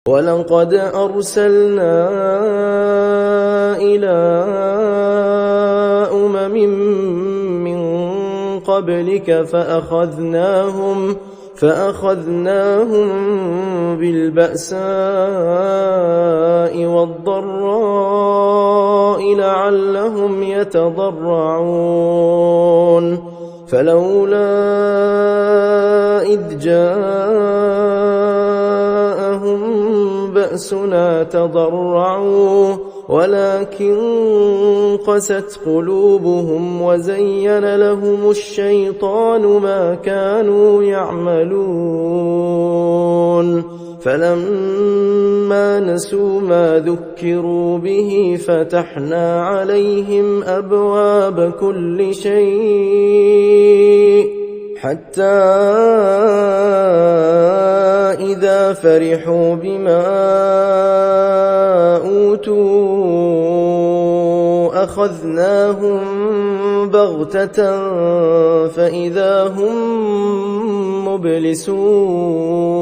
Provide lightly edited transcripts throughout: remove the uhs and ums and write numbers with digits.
ولقد أرسلنا إلى أمم من قبلك فأخذناهم بالبأساء والضراء لعلهم يتضرعون فلولا إذ جاءهم بأسنا تضرعوا ولكن قست قلوبهم وزين لهم الشيطان ما كانوا يعملون فلما نسوا ما ذكروا به فتحنا عليهم أبواب كل شيء حتى إذا فرحوا بما أوتوا أخذناهم بغتة فإذا هم مبلسون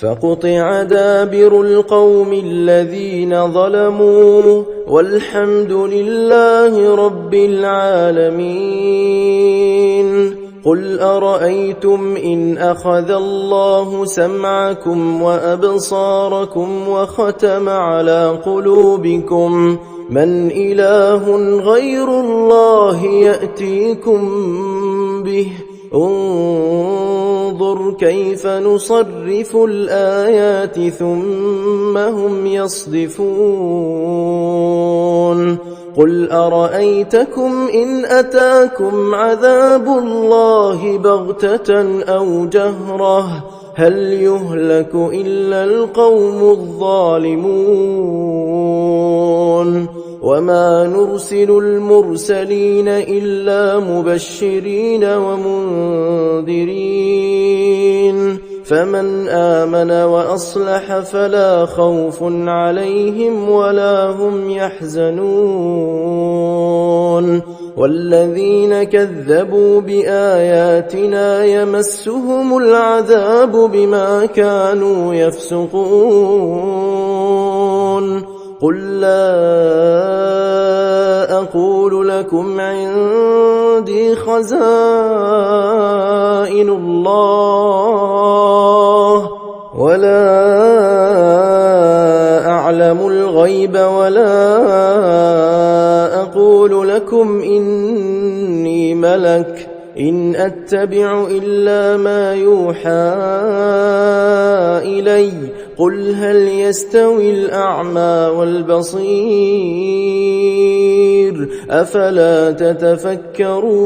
فقطع دابر القوم الذين ظلموا والحمد لله رب العالمين قل أرأيتم إن أخذ الله سمعكم وأبصاركم وختم على قلوبكم من إله غير الله يأتيكم به انظر كيف نصرف الآيات ثم هم يصدفون قل أرأيتكم إن أتاكم عذاب الله بغتة أو جهرة هل يهلك إلا القوم الظالمون وما نرسل المرسلين إلا مبشرين ومنذرين فمن آمن وأصلح فلا خوف عليهم ولا هم يحزنون والذين كذبوا بآياتنا يمسهم العذاب بما كانوا يفسقون قل لا أقول لكم عندي خزائن الله ولا أعلم الغيب ولا أقول لكم إني ملك إن أتبع إلا ما يوحى إلي قل هل يستوي الأعمى والبصير أفلا تتفكرون